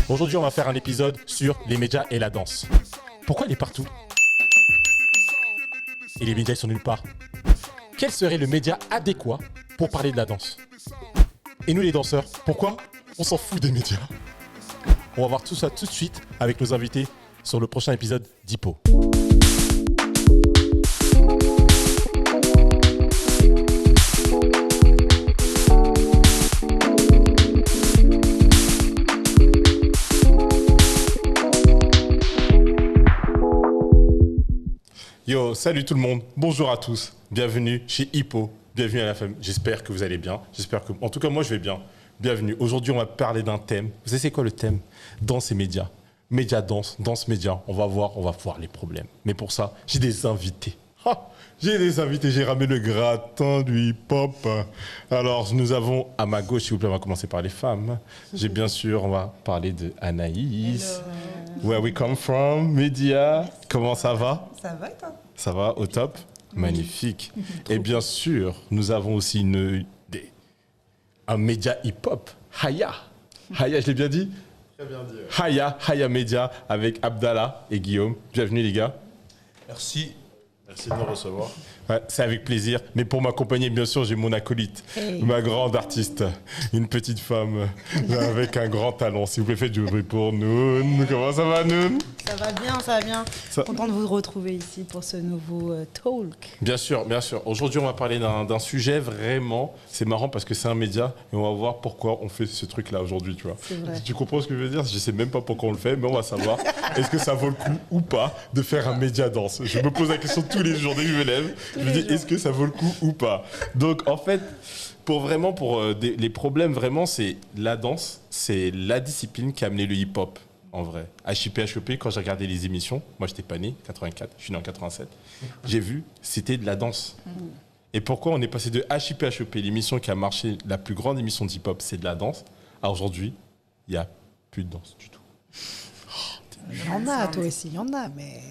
Aujourd'hui, on va faire un épisode sur les médias et la danse. Pourquoi il est partout? Et les médias, ils sont nulle part. Quel serait le média adéquat pour parler de la danse? Et nous, les danseurs, pourquoi on s'en fout des médias? On va voir tout ça tout de suite avec nos invités sur le prochain épisode d'Hippo. Yo, salut tout le monde, bonjour à tous, bienvenue chez Hippo, bienvenue à la famille. J'espère que vous allez bien, en tout cas moi je vais bien. Bienvenue, aujourd'hui on va parler d'un thème. Vous savez c'est quoi le thème? Danse et médias. Médias, danse, médias. On va voir les problèmes. Mais pour ça, j'ai des invités. J'ai ramené le gratin du hip-hop. Alors, nous avons à ma gauche, s'il vous plaît, on va commencer par les femmes. On va parler de Anaïs. Hello. Where we come from, Média. Comment ça va? Ça va et toi? Ça va, au top? Magnifique. Et bien sûr, nous avons aussi un média hip-hop, Haya. Haya, je l'ai bien dit? Très bien dit. Haya Média avec Abdallah et Guillaume. Bienvenue les gars. Merci de nous recevoir. Ouais, c'est avec plaisir. Mais pour m'accompagner, bien sûr, j'ai mon acolyte, ma grande artiste, une petite femme avec un grand talent. S'il vous plaît, faites du bruit pour Noun. Comment ça va, Noun? Ça va bien. Content de vous retrouver ici pour ce nouveau talk. Bien sûr. Aujourd'hui, on va parler d'un sujet vraiment... C'est marrant parce que c'est un média et on va voir pourquoi on fait ce truc-là aujourd'hui, tu vois. Tu comprends ce que je veux dire? Je sais même pas pourquoi on le fait, mais on va savoir. Est-ce que ça vaut le coup ou pas de faire un média danse? Je me pose la question tous les jours dès que je me lève. Je me dis, est-ce que ça vaut le coup ou pas? Donc, en fait, les problèmes, vraiment, c'est la danse, c'est la discipline qui a amené le hip-hop, en vrai. HIP, quand j'ai regardé les émissions, moi, j'étais pas né, 84, je suis né en 87, j'ai vu, c'était de la danse. Et pourquoi on est passé de HIP, l'émission qui a marché, la plus grande émission de hip-hop, c'est de la danse, à aujourd'hui, il n'y a plus de danse du tout. Il y en a, toi aussi, il y en a, mais...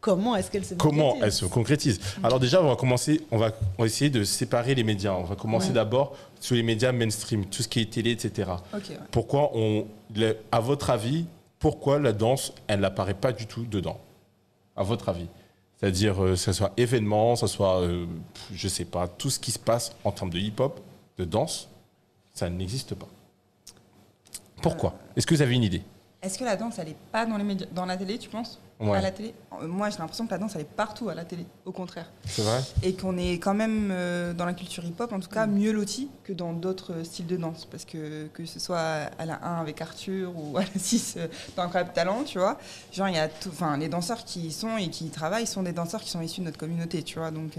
Comment est-ce qu'elle se concrétise? Comment elle se concrétise? Alors déjà, on va essayer de séparer les médias. On va commencer d'abord sur les médias mainstream, tout ce qui est télé, etc. Okay, ouais. Pourquoi à votre avis, pourquoi la danse, elle n'apparaît pas du tout dedans? À votre avis? C'est-à-dire, que ce soit événement, que ce soit, je sais pas, tout ce qui se passe en termes de hip-hop, de danse, ça n'existe pas. Pourquoi? Est-ce que vous avez une idée? Est-ce que la danse, elle n'est pas dans les médias, dans la télé, tu penses? Ouais. À la télé? Moi, j'ai l'impression que la danse, elle est partout à la télé, au contraire. C'est vrai? Et qu'on est quand même, dans la culture hip-hop, en tout cas, mieux loti que dans d'autres styles de danse. Parce que ce soit à la 1 avec Arthur ou à la 6 dans Incroyable Talent, tu vois. Genre, il y a les danseurs qui y sont et qui y travaillent sont des danseurs qui sont issus de notre communauté, tu vois. Donc,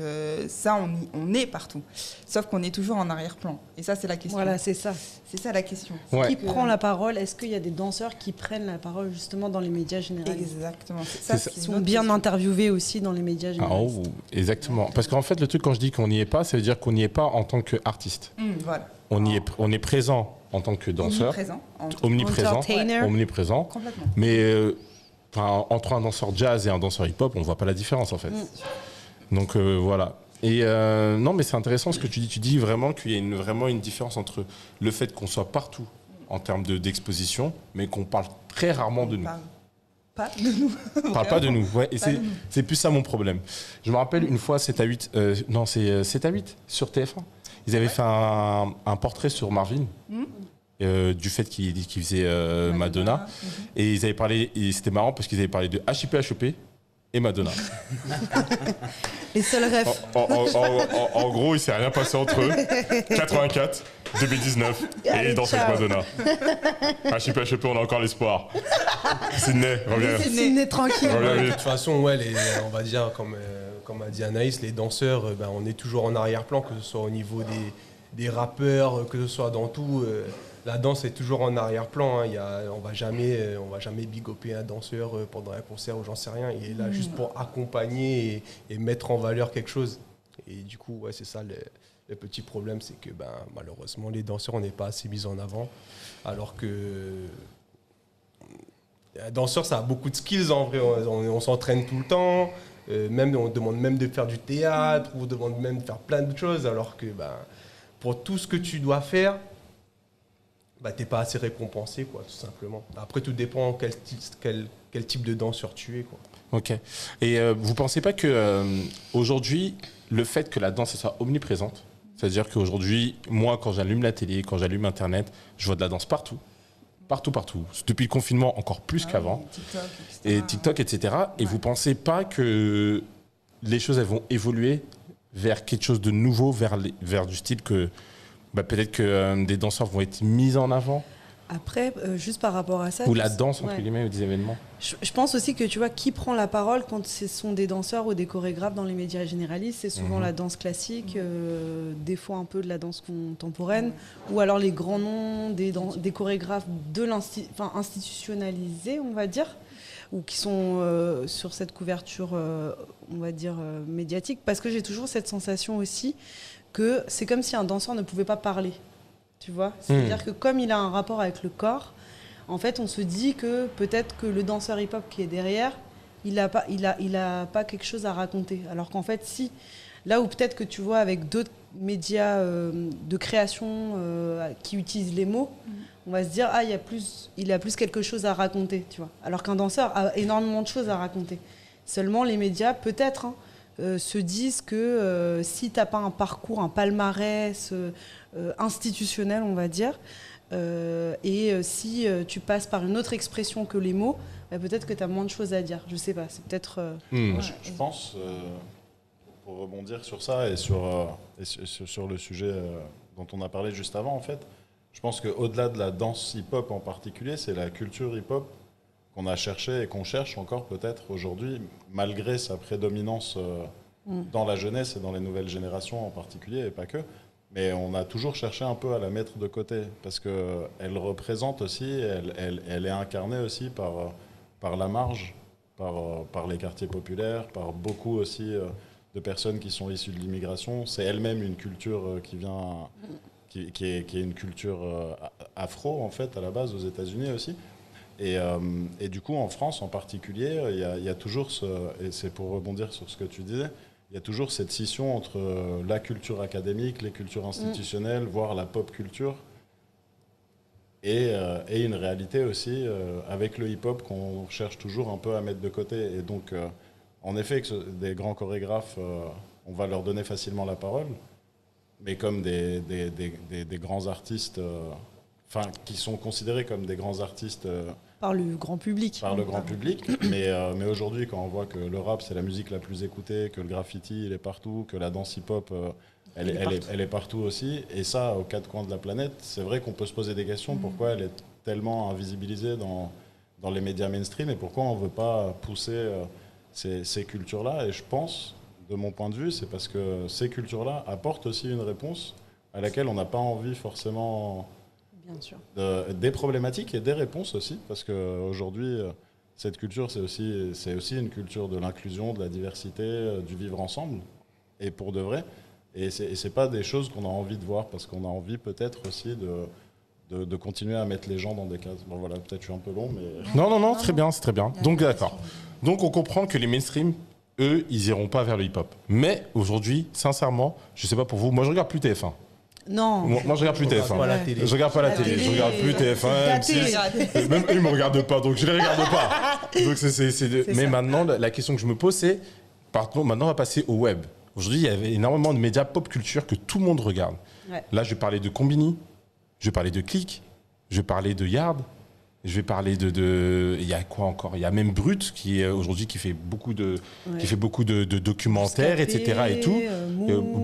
ça, on est partout. Sauf qu'on est toujours en arrière-plan. Et ça, c'est la question. Voilà, c'est ça. C'est ça la question. Ouais. Qui prend la parole? Est-ce qu'il y a des danseurs qui prennent la parole justement dans les médias généralistes? Exactement. Ils sont bien interviewés aussi dans les médias généralistes. Exactement. Parce qu'en fait, le truc, quand je dis qu'on n'y est pas, ça veut dire qu'on n'y est pas en tant qu'artiste. Voilà. On est présent en tant que danseur. Omniprésent. Complètement. Mais entre un danseur jazz et un danseur hip-hop, on ne voit pas la différence, en fait. Donc, voilà. Et non, mais c'est intéressant ce que tu dis. Tu dis vraiment qu'il y a vraiment une différence entre le fait qu'on soit partout en termes d'exposition, mais qu'on parle très rarement de nous. Pas de nous. On parle pas de nous. Ouais, et c'est plus ça mon problème. Je me rappelle une fois, 7 à 8, c'est 7 à 8 sur TF1. Ils avaient fait un portrait sur Marvin, du fait qu'il faisait Madonna. Et ils avaient parlé, et c'était marrant parce qu'ils avaient parlé de HIP et Madonna. Les seuls refs. En gros, il s'est rien passé entre eux. 84, 2019, et ils dansaient avec Madonna. HIP, on a encore l'espoir. Sydney, reviens. Sydney, tranquille. De toute façon, on va dire, comme a dit Anaïs, les danseurs, on est toujours en arrière-plan, que ce soit au niveau des rappeurs, que ce soit dans tout. La danse est toujours en arrière-plan. On va jamais bigoper un danseur pendant un concert ou j'en sais rien. Il est là juste pour accompagner et mettre en valeur quelque chose. Et du coup, c'est ça le petit problème, c'est que malheureusement, les danseurs, on n'est pas assez mis en avant. Alors que un danseur, ça a beaucoup de skills en vrai. On s'entraîne tout le temps. On demande même de faire du théâtre, on demande même de faire plein de choses. Alors que pour tout ce que tu dois faire, bah, t'es pas assez récompensé, quoi, tout simplement. Après, tout dépend quel type de danseur tu es, quoi. Ok. Et vous pensez pas que aujourd'hui, le fait que la danse soit omniprésente, c'est-à-dire qu'aujourd'hui, moi, quand j'allume la télé, quand j'allume Internet, je vois de la danse partout. Partout, partout. Depuis le confinement, encore plus qu'avant. TikTok, etc. Et TikTok, etc. Et vous pensez pas que les choses, elles vont évoluer vers quelque chose de nouveau, vers du style que peut-être que des danseurs vont être mis en avant, Après, juste par rapport à ça... ou la danse, entre ouais. guillemets, ou des événements. Je pense aussi que, tu vois, qui prend la parole quand ce sont des danseurs ou des chorégraphes dans les médias généralistes, c'est souvent la danse classique, des fois un peu de la danse contemporaine, ou alors les grands noms des chorégraphes institutionnalisés, on va dire, ou qui sont sur cette couverture, on va dire, médiatique, parce que j'ai toujours cette sensation aussi que c'est comme si un danseur ne pouvait pas parler, tu vois. C'est-à-dire que comme il a un rapport avec le corps, en fait, on se dit que peut-être que le danseur hip-hop qui est derrière, il a pas quelque chose à raconter. Alors qu'en fait, si, là où peut-être que tu vois avec d'autres médias de création qui utilisent les mots, on va se dire, ah, il a plus quelque chose à raconter, tu vois. Alors qu'un danseur a énormément de choses à raconter. Seulement, les médias, peut-être, se disent que si tu n'as pas un parcours, un palmarès institutionnel, on va dire, si tu passes par une autre expression que les mots, peut-être que tu as moins de choses à dire. Je sais pas, c'est peut-être... Je pense, pour rebondir sur ça et sur le sujet dont on a parlé juste avant, en fait, je pense qu'au-delà de la danse hip-hop en particulier, c'est la culture hip-hop qu'on a cherché et qu'on cherche encore peut-être aujourd'hui, malgré sa prédominance dans la jeunesse et dans les nouvelles générations en particulier, et pas que. Mais on a toujours cherché un peu à la mettre de côté, parce qu'elle représente aussi, elle est incarnée aussi par la marge, par les quartiers populaires, par beaucoup aussi de personnes qui sont issues de l'immigration. C'est elle-même une culture qui est une culture afro, en fait, à la base, aux États-Unis aussi. Et du coup, en France en particulier, il y a toujours et c'est pour rebondir sur ce que tu disais, il y a toujours cette scission entre la culture académique, les cultures institutionnelles, voire la pop culture, et une réalité aussi avec le hip-hop qu'on cherche toujours un peu à mettre de côté. Et donc, en effet, des grands chorégraphes, on va leur donner facilement la parole, mais comme des grands artistes, qui sont considérés comme des grands artistes par le grand public. Par le grand public. Mais aujourd'hui, quand on voit que le rap, c'est la musique la plus écoutée, que le graffiti, il est partout, que la danse hip-hop, elle est partout aussi, et ça, aux quatre coins de la planète, c'est vrai qu'on peut se poser des questions. Pourquoi elle est tellement invisibilisée dans les médias mainstream, et pourquoi on ne veut pas pousser ces cultures-là. Et je pense, de mon point de vue, c'est parce que ces cultures-là apportent aussi une réponse à laquelle on n'a pas envie forcément... Bien sûr. Des problématiques et des réponses aussi, parce qu'aujourd'hui, cette culture, c'est aussi une culture de l'inclusion, de la diversité, du vivre ensemble, et pour de vrai. Et c'est pas des choses qu'on a envie de voir, parce qu'on a envie peut-être aussi de continuer à mettre les gens dans des cases. Bon voilà, peut-être je suis un peu long, mais... Non, très bien, c'est très bien. Donc d'accord. Donc on comprend que les mainstream, eux, ils iront pas vers le hip-hop. Mais aujourd'hui, sincèrement, je sais pas pour vous, moi je regarde plus TF1. Non. Moi, je regarde plus TF1. Je regarde pas la télé. Je regarde plus TF1, M6. Même eux, ils me regardent pas, donc je les regarde pas. Donc Mais maintenant, la question que je me pose, c'est, maintenant, on va passer au web. Aujourd'hui, il y avait énormément de médias pop culture que tout le monde regarde. Ouais. Là, je vais parler de Combini, je vais parler de Click, je vais parler de Yard, je vais parler il y a quoi encore ? Il y a même Brut qui aujourd'hui qui fait beaucoup de documentaires, Bouscapé, etc. et tout.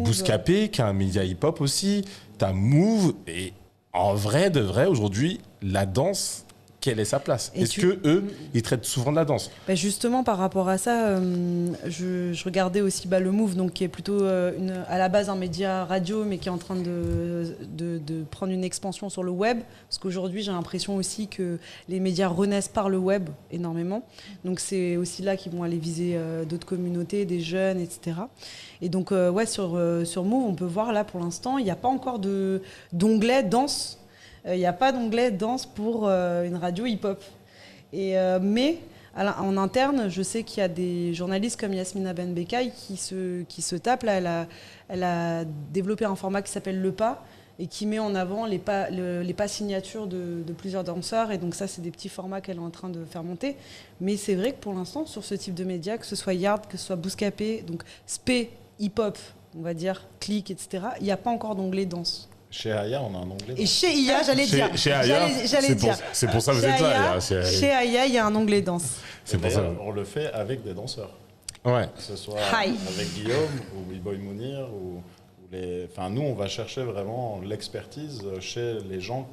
Bouscapé qui est un média hip-hop aussi. T'as Move, et en vrai de vrai aujourd'hui la danse, quelle est sa place ? Est-ce que eux ils traitent souvent de la danse ? Justement par rapport à ça, je regardais aussi le Move, donc qui est plutôt à la base un média radio, mais qui est en train de prendre une expansion sur le web, parce qu'aujourd'hui j'ai l'impression aussi que les médias renaissent par le web énormément. Donc c'est aussi là qu'ils vont aller viser d'autres communautés, des jeunes, etc. Et donc sur Move, on peut voir là pour l'instant, il n'y a pas encore d'onglet danse. Il n'y a pas d'onglet danse pour une radio hip-hop. Mais en interne, je sais qu'il y a des journalistes comme Yasmina Benbekay qui se tapent. Là, elle a développé un format qui s'appelle Le Pas, et qui met en avant les pas signatures de plusieurs danseurs. Et donc ça, c'est des petits formats qu'elle est en train de faire monter. Mais c'est vrai que pour l'instant, sur ce type de médias, que ce soit Yard, que ce soit Bouscapé, donc Spé, hip-hop, on va dire, click, etc., il n'y a pas encore d'onglet danse. Chez Aya, on a un onglet. Et chez IA, j'allais dire. Chez Aya, C'est pour ça que vous êtes là. Chez Aya, il y a un onglet danse. C'est pour ça. On le fait avec des danseurs. Ouais. Que ce soit Hi. avec Guillaume ou B-Boy Mounir ou les... Enfin, nous, on va chercher vraiment l'expertise chez les gens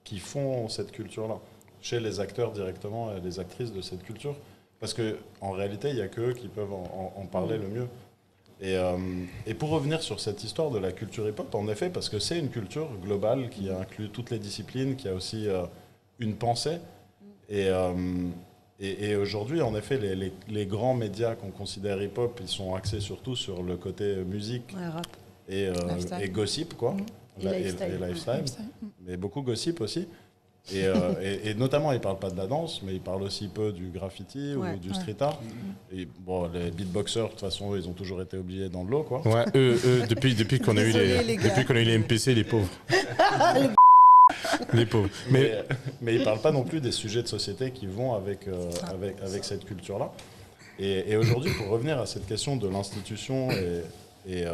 qui font cette culture-là, chez les acteurs directement et les actrices de cette culture. Parce qu'en réalité, il n'y a qu'eux qui peuvent en parler le mieux. Et pour revenir sur cette histoire de la culture hip-hop, en effet, parce que c'est une culture globale qui inclut toutes les disciplines, qui a aussi une pensée. Et aujourd'hui, en effet, les grands médias qu'on considère hip-hop, ils sont axés surtout sur le côté musique Rap. et gossip, quoi. Et lifestyle. Mais beaucoup gossip aussi. Et notamment, ils ne parlent pas de la danse, mais ils parlent aussi peu du graffiti ou du street art. Et bon, les beatboxers, de toute façon, ils ont toujours été oubliés dans le lot, quoi. Ouais, depuis qu'on a eu les MPC, les pauvres. Les pauvres. Mais ils ne parlent pas non plus des sujets de société qui vont avec cette culture-là. Et aujourd'hui, pour revenir à cette question de l'institution et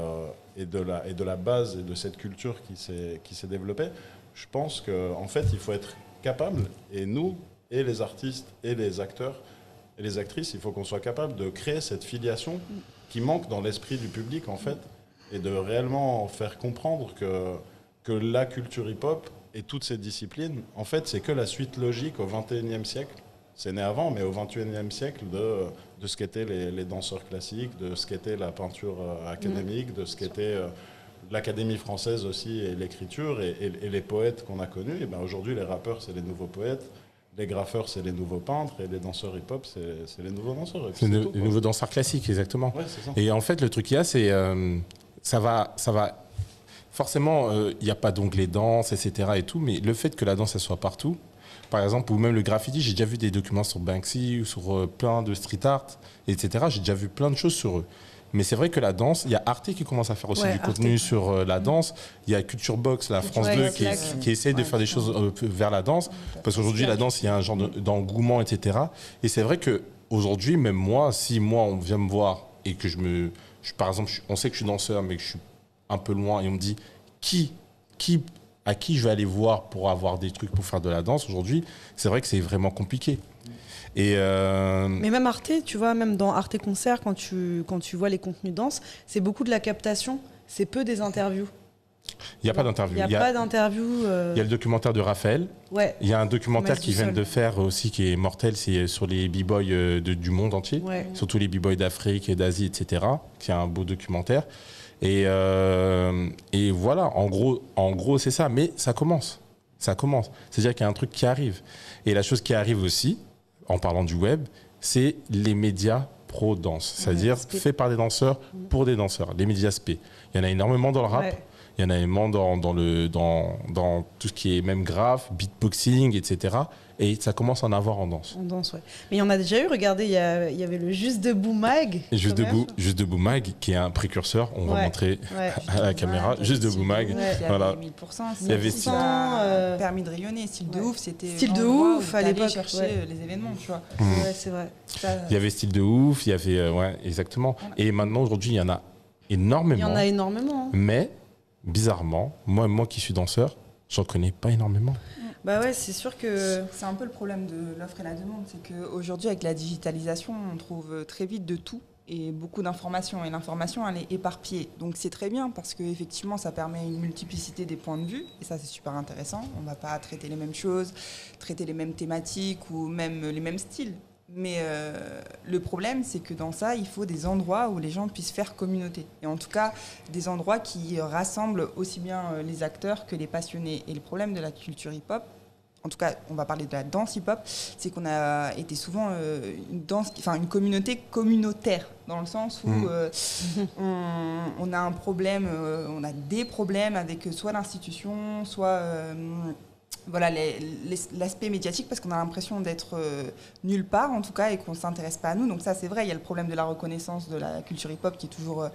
de la base et de cette culture qui s'est développée, je pense qu'en fait, il faut être capable, et nous, et les artistes, et les acteurs, et les actrices, il faut qu'on soit capable de créer cette filiation qui manque dans l'esprit du public, en fait, et de réellement faire comprendre que la culture hip-hop et toutes ces disciplines, en fait, c'est que la suite logique au XXIe siècle. C'est né avant, mais au XXIe siècle, de ce qu'étaient les danseurs classiques, de ce qu'était la peinture académique, de ce qu'était l'Académie française aussi, et l'écriture, et les poètes qu'on a connus. Et ben aujourd'hui, les rappeurs, c'est les nouveaux poètes, les graffeurs, c'est les nouveaux peintres, et les danseurs hip-hop, c'est les nouveaux danseurs. C'est les nouveaux danseurs classiques, exactement. Ouais, c'est ça. Et en fait, le truc qu'il y a, c'est ça va. Forcément, il n'y a pas d'onglet danse, etc. et tout, mais le fait que la danse, elle soit partout, par exemple, ou même le graffiti, j'ai déjà vu des documents sur Banksy ou sur plein de street art, etc. J'ai déjà vu plein de choses sur eux. Mais c'est vrai que la danse, il y a Arte qui commence à faire aussi du contenu sur la danse. Il y a Culture Box, la France 2, qui essaye de faire des choses vers la danse. Parce qu'aujourd'hui, la danse, il y a un genre d'engouement, etc. Et c'est vrai qu'aujourd'hui, même moi, si moi, on vient me voir et que par exemple, on sait que je suis danseur, mais que je suis un peu loin, et on me dit à qui je vais aller voir pour avoir des trucs pour faire de la danse aujourd'hui, c'est vrai que c'est vraiment compliqué. Mais même Arte, tu vois, même dans Arte Concert, quand tu vois les contenus danse, c'est beaucoup de la captation, c'est peu des interviews. Il n'y a pas d'interview. Il n'y a pas d'interview. Il y a le documentaire de Raphaël. Ouais. Il y a un documentaire qu'ils viennent de faire aussi qui est mortel, c'est sur les b-boys du monde entier, surtout les b-boys d'Afrique et d'Asie, etc. C'est un beau documentaire. Et voilà, en gros, c'est ça. Mais ça commence. C'est-à-dire qu'il y a un truc qui arrive. Et la chose qui arrive aussi, en parlant du web, c'est les médias pro-danse. C'est-à-dire faits par des danseurs pour des danseurs. Les médias SP. Il y en a énormément dans le rap. Ouais. Il y en a énormément dans tout ce qui est même graphe, beatboxing, etc. Et ça commence à en avoir en danse. En danse, ouais. Mais il y en a déjà eu, regardez, il y avait le Juste Debout Mag. Juste Debout Mag, qui est un précurseur, on va montrer à la caméra. Juste Debout Mag. Voilà. Il y avait 1000%, permis de rayonner, style de ouf, c'était style de ouf à l'époque, chercher les événements, tu vois. Ouais, c'est vrai. Il y avait style de ouf, il y avait exactement. Et maintenant aujourd'hui, il y en a énormément. Il y en a énormément. Mais bizarrement, moi qui suis danseur, j'en connais pas énormément. Bah ouais, c'est sûr que... C'est un peu le problème de l'offre et la demande, c'est qu'aujourd'hui, avec la digitalisation, on trouve très vite de tout et beaucoup d'informations. Et l'information, elle est éparpillée. Donc c'est très bien parce qu'effectivement, ça permet une multiplicité des points de vue. Et ça, c'est super intéressant. On ne va pas traiter les mêmes choses, traiter les mêmes thématiques ou même les mêmes styles. Mais le problème, c'est que dans ça, il faut des endroits où les gens puissent faire communauté. Et en tout cas, des endroits qui rassemblent aussi bien les acteurs que les passionnés. Et le problème de la culture hip-hop, en tout cas, on va parler de la danse hip-hop, c'est qu'on a été souvent une communauté communautaire, dans le sens où on a un problème, on a des problèmes avec soit l'institution, soit... Voilà, l'aspect médiatique, parce qu'on a l'impression d'être nulle part, en tout cas, et qu'on ne s'intéresse pas à nous. Donc ça, c'est vrai, il y a le problème de la reconnaissance de la culture hip-hop qui est toujours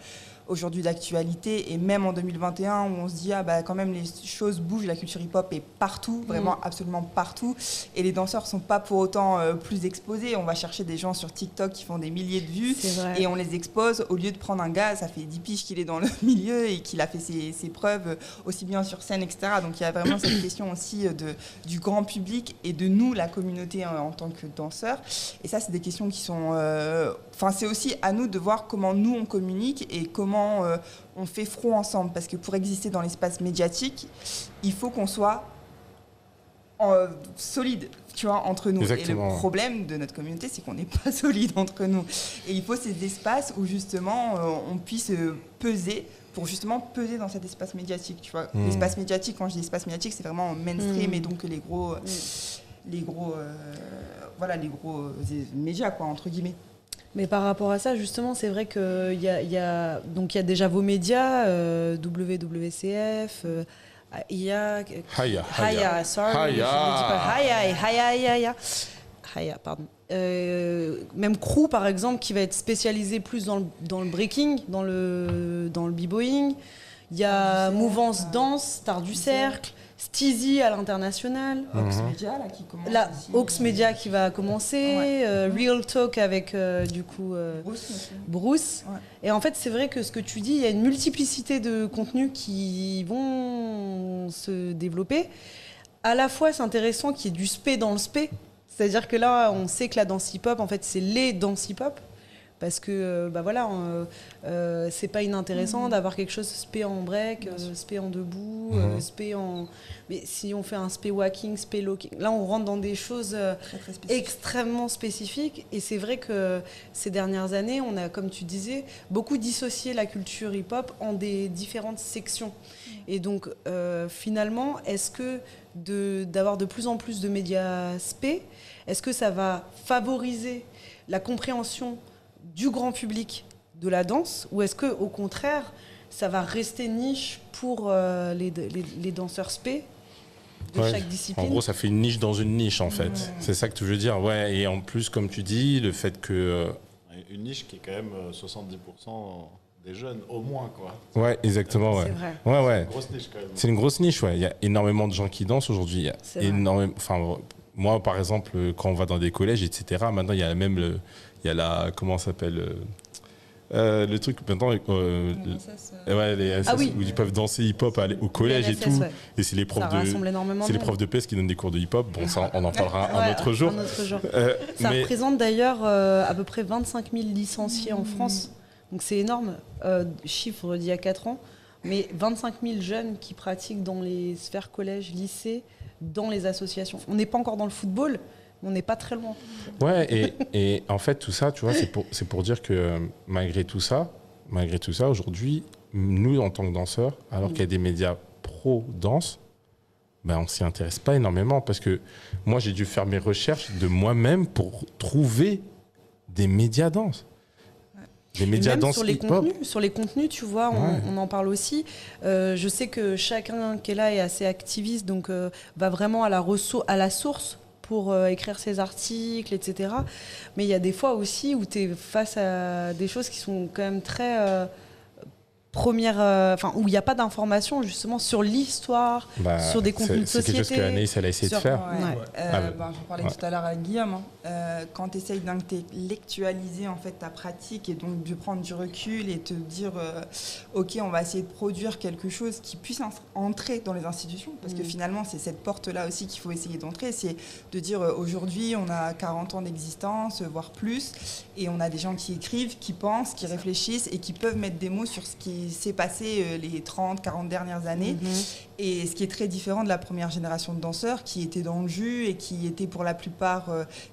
aujourd'hui d'actualité, et même en 2021 où on se dit quand même les choses bougent, la culture hip-hop est partout, vraiment absolument partout, et les danseurs sont pas pour autant plus exposés. On va chercher des gens sur TikTok qui font des milliers de vues et on les expose au lieu de prendre un gars, ça fait 10 piges qu'il est dans le milieu et qu'il a fait ses preuves aussi bien sur scène, etc. Donc il y a vraiment cette question aussi du grand public et de nous, la communauté en tant que danseurs. Et ça, c'est des questions qui sont... c'est aussi à nous de voir comment nous, on communique et comment on fait front ensemble. Parce que pour exister dans l'espace médiatique, il faut qu'on soit solide, tu vois, entre nous. Exactement. Et le problème de notre communauté, c'est qu'on n'est pas solide entre nous. Et il faut ces espaces où, justement, on puisse peser pour justement peser dans cet espace médiatique, tu vois. L'espace médiatique, quand je dis espace médiatique, c'est vraiment mainstream et donc les gros médias, quoi, entre guillemets. Mais par rapport à ça, justement, c'est vrai qu'il y a déjà vos médias, WWCF, Haya, pardon. Même Crew, par exemple, qui va être spécialisé plus dans le breaking, dans le b-boying. Il y a Mouvance Danse, Star du Cercle, Steezy à l'international. Ox Media, là, qui commence. Ox Media qui va commencer. Real Talk avec, Bruce. Ouais. Et en fait, c'est vrai que ce que tu dis, il y a une multiplicité de contenus qui vont se développer. À la fois, c'est intéressant qu'il y ait du spé dans le spé. C'est-à-dire que là, on sait que la danse hip-hop, en fait, c'est les danses hip-hop. Parce que, c'est pas inintéressant d'avoir quelque chose spé en break, spé en debout, spé en... Mais si on fait un spé walking, spé locking, là, on rentre dans des choses très extrêmement spécifiques. Et c'est vrai que ces dernières années, on a, comme tu disais, beaucoup dissocié la culture hip-hop en des différentes sections. Et donc, finalement, est-ce que d'avoir de plus en plus de médias spé, est-ce que ça va favoriser la compréhension du grand public de la danse, ou est-ce que au contraire ça va rester niche pour les danseurs spé de chaque discipline? En gros, ça fait une niche dans une niche, en fait. C'est ça que tu veux dire. Ouais. Et en plus, comme tu dis, le fait que une niche qui est quand même 70% des jeunes au moins, quoi. Ouais, exactement. Ouais. C'est vrai. Ouais. C'est une grosse niche quand même. C'est une grosse niche. Ouais. Il y a énormément de gens qui dansent aujourd'hui. Il y a énormément. Enfin, moi, par exemple, quand on va dans des collèges, etc. Maintenant, il y a même il y a la... Comment ça s'appelle le truc maintenant... les SS, où ils peuvent danser hip-hop au collège et tout. Ouais. Et c'est les profs de PS qui donnent des cours de hip-hop. Bon, ça, on en parlera un autre jour. Ça représente d'ailleurs à peu près 25 000 licenciés en France. Donc c'est énorme. Chiffre d'il y a 4 ans. Mais 25 000 jeunes qui pratiquent dans les sphères collège, lycée, dans les associations. On n'est pas encore dans le football, on n'est pas très loin. Ouais, et en fait, tout ça, tu vois, c'est pour dire que malgré tout ça, aujourd'hui, nous, en tant que danseurs, alors qu'il y a des médias pro-danse, on ne s'y intéresse pas énormément. Parce que moi, j'ai dû faire mes recherches de moi-même pour trouver des médias danse. Des médias danse hip-hop. Sur les contenus, tu vois, on en parle aussi. Je sais que chacun qui est là est assez activiste, donc va vraiment à la source pour écrire ses articles, etc. Mais il y a des fois aussi où tu es face à des choses qui sont quand même très premières, où il n'y a pas d'informations justement sur l'histoire, sur des contenus de société. C'est quelque chose que Anaïs elle a essayé de faire. J'en parlais tout à l'heure avec Guillaume. Quand tu essayes d'intellectualiser en fait ta pratique et donc de prendre du recul et te dire ok, on va essayer de produire quelque chose qui puisse entrer dans les institutions, parce que finalement c'est cette porte-là aussi qu'il faut essayer d'entrer, c'est de dire aujourd'hui on a 40 ans d'existence, voire plus, et on a des gens qui écrivent, qui pensent, qui réfléchissent et qui peuvent mettre des mots sur ce qui s'est passé les 30, 40 dernières années. Et ce qui est très différent de la première génération de danseurs qui étaient dans le jus et qui étaient pour la plupart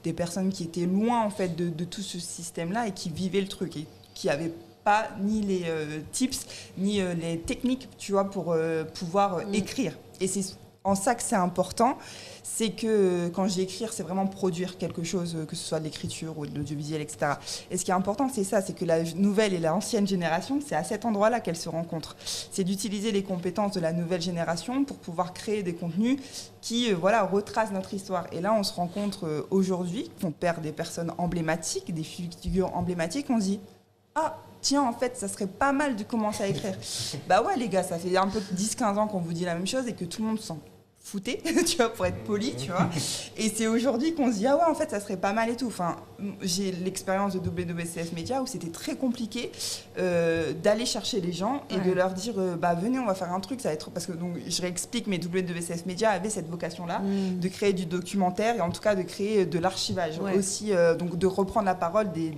des personnes qui étaient loin en fait de tout ce système-là et qui vivaient le truc et qui n'avaient pas ni les tips ni les techniques, tu vois, pour pouvoir écrire. Et c'est en ça que c'est important, c'est que quand je dis écrire, c'est vraiment produire quelque chose, que ce soit de l'écriture ou de l'audiovisuel, etc. Et ce qui est important, c'est ça, c'est que la nouvelle et l'ancienne génération, c'est à cet endroit-là qu'elles se rencontrent. C'est d'utiliser les compétences de la nouvelle génération pour pouvoir créer des contenus qui retracent notre histoire. Et là, on se rencontre aujourd'hui, on perd des personnes emblématiques, des figures emblématiques, on se dit ah, tiens, en fait, ça serait pas mal de commencer à écrire. Bah ouais, les gars, ça fait un peu 10-15 ans qu'on vous dit la même chose et que tout le monde s'en foutait, tu vois, pour être poli, tu vois. Et c'est aujourd'hui qu'on se dit, ah ouais, en fait, ça serait pas mal et tout. Enfin, j'ai l'expérience de WWCF Media où c'était très compliqué d'aller chercher les gens et de leur dire, bah venez, on va faire un truc, ça va être... Parce que, donc, je réexplique, mais WWCF Media avait cette vocation-là de créer du documentaire et en tout cas de créer de l'archivage. Aussi, donc de reprendre la parole des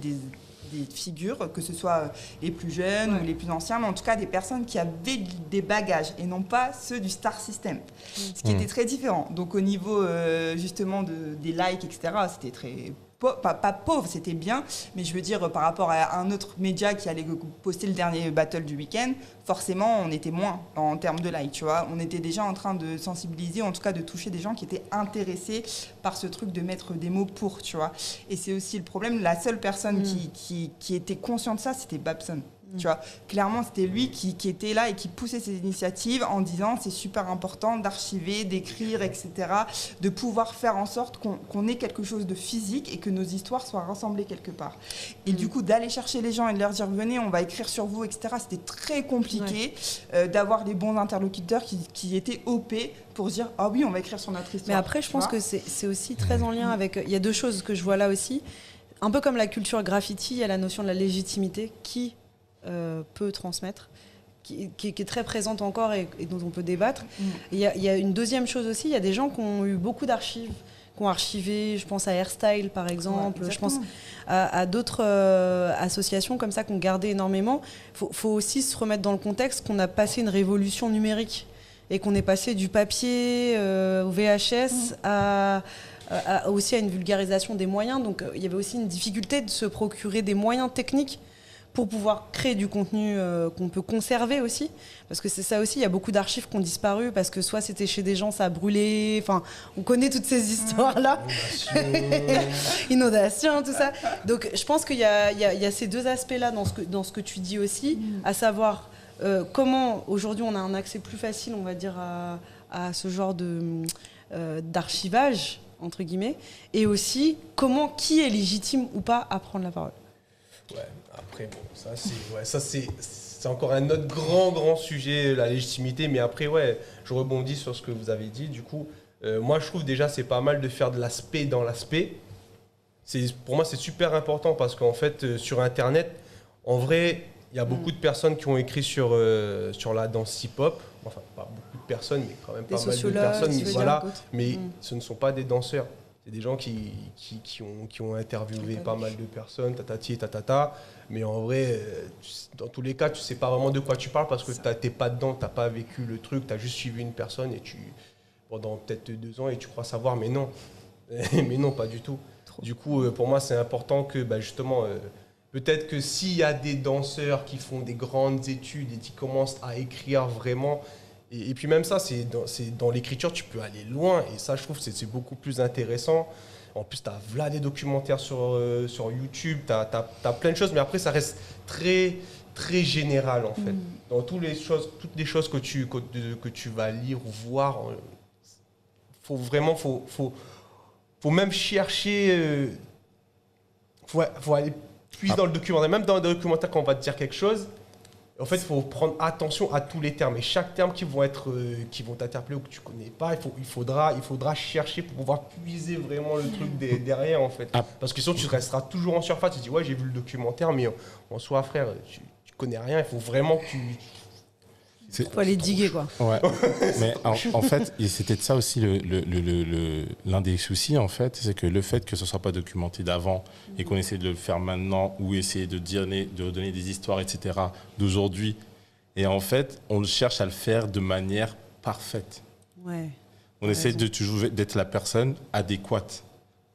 figures, que ce soit les plus jeunes ou les plus anciens, mais en tout cas des personnes qui avaient des bagages et non pas ceux du star system. Ce qui était très différent. Donc au niveau justement des likes, etc., c'était très... Pas pauvre, c'était bien, mais je veux dire, par rapport à un autre média qui allait poster le dernier battle du week-end, forcément, on était moins en termes de likes, tu vois. On était déjà en train de sensibiliser, en tout cas de toucher des gens qui étaient intéressés par ce truc de mettre des mots pour, tu vois. Et c'est aussi le problème, la seule personne qui était consciente de ça, c'était Babson. Tu vois, clairement, c'était lui qui était là et qui poussait ces initiatives en disant c'est super important d'archiver, d'écrire, etc., de pouvoir faire en sorte qu'on ait quelque chose de physique et que nos histoires soient rassemblées quelque part. Et du coup, d'aller chercher les gens et de leur dire venez, on va écrire sur vous, etc., c'était très compliqué d'avoir les bons interlocuteurs qui étaient OP pour dire ah oui, on va écrire sur notre histoire. Mais après, je pense que c'est aussi très en lien avec... Il y a deux choses que je vois là aussi. Un peu comme la culture graffiti, il y a la notion de la légitimité qui peut transmettre, qui est très présente encore et dont on peut débattre. Il y a une deuxième chose aussi, il y a des gens qui ont eu beaucoup d'archives, qui ont archivé, je pense à Hairstyle par exemple, je pense à d'autres associations comme ça qui ont gardé énormément. Faut aussi se remettre dans le contexte qu'on a passé une révolution numérique et qu'on est passé du papier au VHS aussi à une vulgarisation des moyens. Donc il y avait aussi une difficulté de se procurer des moyens techniques pour pouvoir créer du contenu qu'on peut conserver aussi. Parce que c'est ça aussi, il y a beaucoup d'archives qui ont disparu parce que soit c'était chez des gens, ça a brûlé, enfin, on connaît toutes ces histoires-là. Inondation, tout ça. Donc je pense qu'il y a ces deux aspects-là dans ce que tu dis aussi, à savoir comment aujourd'hui on a un accès plus facile, on va dire, à ce genre d'archivage, entre guillemets, et aussi qui est légitime ou pas à prendre la parole. Ouais, après, bon, ça c'est encore un autre grand sujet, la légitimité, mais après, je rebondis sur ce que vous avez dit. Du coup, moi, je trouve déjà c'est pas mal de faire de l'aspect dans l'aspect. Pour moi, c'est super important parce qu'en fait, sur Internet, en vrai, il y a beaucoup de personnes qui ont écrit sur la danse hip-hop. Enfin, pas beaucoup de personnes, mais quand même pas mal de personnes. Mais ce ne sont pas des danseurs. C'est des gens qui ont interviewé pas mal de personnes, tatati, tatata. Mais en vrai, dans tous les cas, tu sais pas vraiment de quoi tu parles parce que t'es pas dedans, t'as pas vécu le truc, t'as juste suivi une personne et pendant peut-être 2 ans et tu crois savoir, mais non. Mais non, pas du tout. Du coup, pour moi, c'est important que justement, peut-être que s'il y a des danseurs qui font des grandes études et qui commencent à écrire vraiment... Et puis même ça, c'est dans l'écriture, tu peux aller loin. Et ça, je trouve que c'est beaucoup plus intéressant. En plus, tu as des documentaires sur YouTube, tu as plein de choses. Mais après, ça reste très, très général, en fait. Dans toutes les choses que tu vas lire ou voir, faut même chercher... faut aller puiser dans le documentaire. Même dans le documentaire, quand on va te dire quelque chose... En fait, il faut prendre attention à tous les termes. Et chaque terme qui vont t'interpeller ou que tu ne connais pas, il faudra chercher pour pouvoir puiser vraiment le truc derrière, en fait. Parce que sinon, tu resteras toujours en surface. Tu te dis, ouais, j'ai vu le documentaire, mais en soi, frère, tu connais rien. Il faut vraiment que tu... Il faut aller diguer, quoi. Ouais. Mais en fait, c'était de ça aussi l'un des soucis, en fait, c'est que le fait que ce ne soit pas documenté d'avant et qu'on essaie de le faire maintenant ou essayer de donner des histoires, etc., d'aujourd'hui. Et en fait, on cherche à le faire de manière parfaite. Ouais. On essaie toujours d'être la personne adéquate.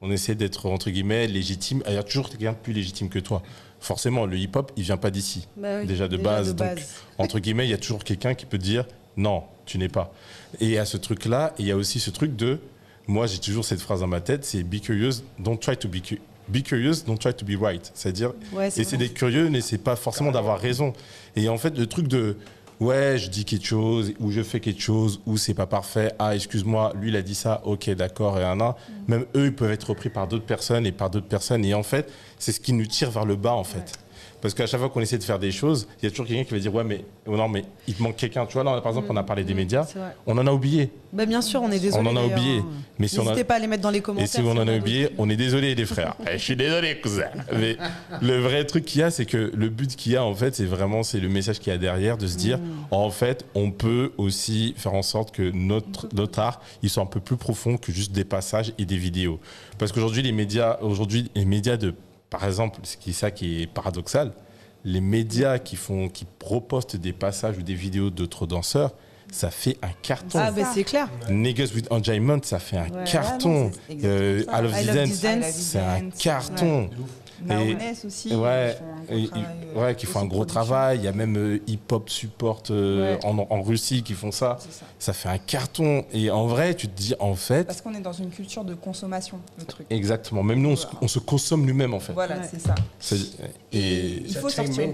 On essaie d'être, entre guillemets, légitime. Il y a toujours quelqu'un de plus légitime que toi. Forcément, le hip-hop, il ne vient pas d'ici, déjà de base. Donc, entre guillemets, il y a toujours quelqu'un qui peut dire « Non, tu n'es pas ». Et il y a ce truc-là, et il y a aussi ce truc de... Moi, j'ai toujours cette phrase dans ma tête, c'est « Be curious, don't try to be curious, don't try to be right ». C'est-à-dire, essayer d'être curieux, n'essaie pas forcément d'avoir raison. Et en fait, le truc de... Ouais, je dis quelque chose, ou je fais quelque chose, ou c'est pas parfait. Ah, excuse-moi, lui, il a dit ça. Ok, d'accord, et même eux, ils peuvent être repris par d'autres personnes. Et en fait, c'est ce qui nous tire vers le bas, en fait. Parce qu'à chaque fois qu'on essaie de faire des choses, il y a toujours quelqu'un qui va dire ouais mais non mais il te manque quelqu'un. Tu vois là par exemple on a parlé des médias, C'est vrai. on en a oublié. Bah, bien sûr, on est désolé. On en a d'ailleurs, oublié. hein. Mais si on a... N'hésitez pas à les mettre dans les Et commentaires. si on en y a d'autres oublié, qui- on est désolé les frères. Je suis désolé cousin. Mais le vrai truc qu'il y a, c'est que le but qu'il y a en fait, c'est le message qu'il y a derrière de se dire en fait, on peut aussi faire en sorte que notre art, il soit un peu plus profond que juste des passages et des vidéos. Parce qu'aujourd'hui les médias de par exemple, ça qui est paradoxal, les médias qui repostent des passages ou des vidéos d'autres danseurs, ça fait un carton. Ah, bah c'est clair. Niggas with Enjoyment, ça fait un Ouais. carton. Ah non, c'est exactement ça. I Love I This Love Dance, This Dance, c'est un carton. Naonès aussi. Ouais, qui qui font un gros travail. Il y a même Hip Hop Support en Russie qui font ça. C'est ça. Ça fait un carton. Et en vrai, tu te dis, en fait, Parce qu'on est dans une culture de consommation, le truc. exactement. Même nous, on se consomme nous-mêmes, en fait. Voilà, Ouais. c'est ça. Et Il faut sortir.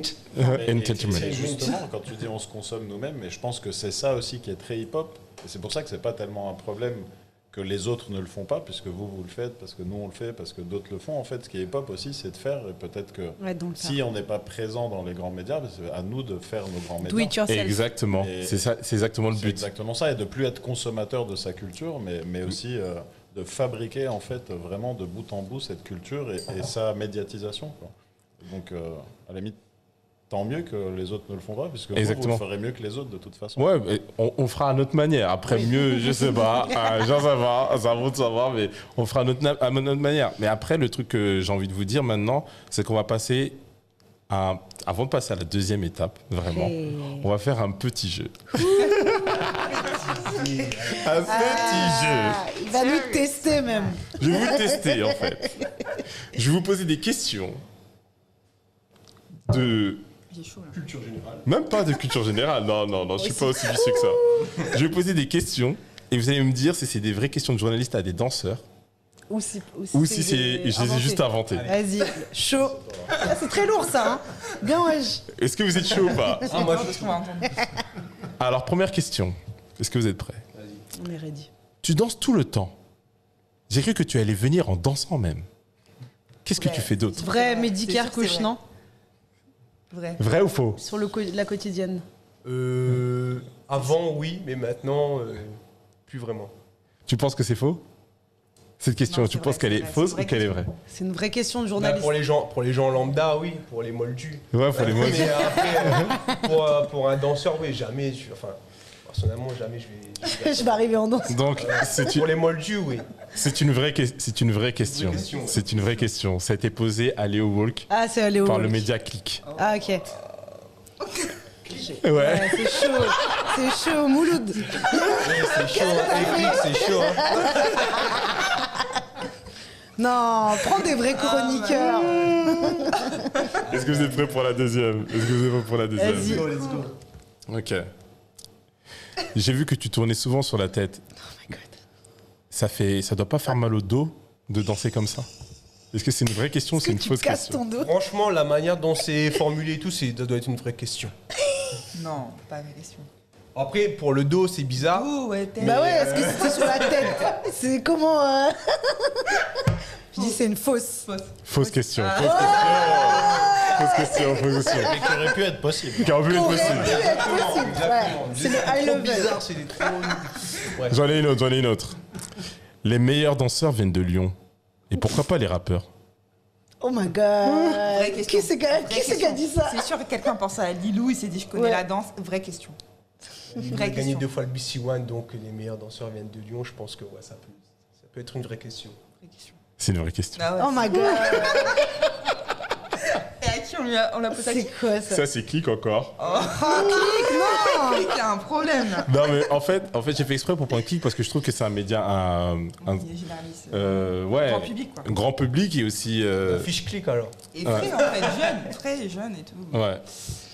entertainment. Et justement, quand tu dis on se consomme nous-mêmes, mais je pense que c'est ça aussi qui est très hip-hop. Et c'est pour ça que c'est pas tellement un problème que les autres ne le font pas, puisque vous le faites, parce que nous on le fait, parce que d'autres le font. En fait, ce qui est hip-hop aussi, c'est de faire. Et peut-être que Ouais, donc ça. si on n'est pas présent dans les grands médias, c'est à nous de faire nos grands Do médias. it yourself. Exactement. Et- C'est ça, c'est exactement le C'est but. exactement ça, et de plus être consommateur de sa culture, mais aussi de fabriquer en fait vraiment de bout en bout cette culture et sa médiatisation, quoi. Donc à la limite, tant mieux que les autres ne le font pas, puisque vous Exactement. le ferez mieux que les autres de toute façon. Ouais, mais on fera à notre manière. Après, mieux, je sais pas. Genre, ça vaut de savoir, mais on fera à notre manière. Mais après, le truc que j'ai envie de vous dire maintenant, c'est qu'on va passer avant de passer à la deuxième étape, vraiment, Hey. on va faire un petit jeu. Un petit Ah, il va nous tester même. jeu. Je vais vous tester, en fait. Je vais vous poser des questions de... J'ai chaud là. Culture générale. Même pas de culture générale. Non, je suis pas aussi vicieux que ça. Je vais poser des questions et vous allez me dire si c'est des vraies questions de journalistes à des danseurs Ou si ou si je les ai inventé. juste inventées. Vas-y, chaud. Ah, c'est très lourd ça. Hein. Bien, wesh. Est-ce que vous êtes chaud ou pas? Ah, moi, Qu'est-ce qu'on va entendre Alors, première question. Est-ce que vous êtes prêts? On est ready. Tu danses tout le temps. J'ai cru que tu allais venir en dansant même. Qu'est-ce que Ouais, tu fais d'autre? Vrai C'est Medicare sûr, c'est couche, vrai. non? Vrai. Vrai ou faux? Sur la quotidienne. Avant, oui, mais maintenant, plus vraiment. Tu penses que c'est faux? Cette question, Non, tu c'est penses vrai, qu'elle c'est est vrai, fausse c'est une ou qu'elle est vraie vraie? C'est une vraie question de Bah, journaliste. pour les gens lambda, oui. Pour les moldus. Ouais, faut les mots. Mais après, pour un danseur, oui, jamais. Enfin, personnellement, jamais je vais. Je vais arriver en danse. Donc, Pour les moldus, oui. c'est une vraie question. C'est une vraie question. C'est une vraie question. Ça a été posé à Léo Walk Ah, c'est aller au. par le média Click. Ah, ok. Ouais. Ouais, c'est chaud. C'est chaud, Mouloud. C'est chaud, hein. C'est chaud. Hein. Non, prends des vrais chroniqueurs. Est-ce que vous êtes prêts pour la deuxième? Est-ce que vous êtes prêts pour la deuxième? Vas-y. Let's go. Ok. J'ai vu que tu tournais souvent sur la tête. Oh my God. Ça doit pas faire mal au dos de danser comme ça? Est-ce que c'est une vraie question ou Est-ce c'est que une tu fausse casses question? ton dos? Franchement, la manière dont c'est formulé et tout, ça doit être une vraie question. Non, pas ma question. Après, pour le dos, c'est bizarre. Oh, ouais, Bah ouais, est-ce que c'était sur la tête? C'est comment Je dis c'est une fausse. Fausse question. Ah. Fausse question. Fausse question. Mais qui aurait pu être possible. Qui aurait pu être Aurait possible. pu être possible. Ouais. C'est le high trop level. bizarre, c'est des trop. J'en ai une autre. Les meilleurs danseurs viennent de Lyon. Et pourquoi pas les rappeurs? Oh my god. Vraie question. Qui c'est qui a question. dit ça? C'est sûr que quelqu'un pense à Lilou, il s'est dit je connais Ouais. la danse. Vraie question. Il a Vraie gagné question. 2 fois le BC One, donc les meilleurs danseurs viennent de Lyon. Je pense que ouais, ça peut être une vraie question. Vraie question. C'est une vraie question. Ah ouais, Oh my god. Et à qui on l'a posé à qui C'est quoi ça? Ça, c'est clic encore. Il y a un problème là. Non, mais en fait j'ai fait exprès pour prendre clic parce que je trouve que c'est un média, Il est généraliste. ouais, Grand public, quoi. grand public et aussi, Fiche clic alors. Et frais en fait, jeune, très jeune et tout. ouais.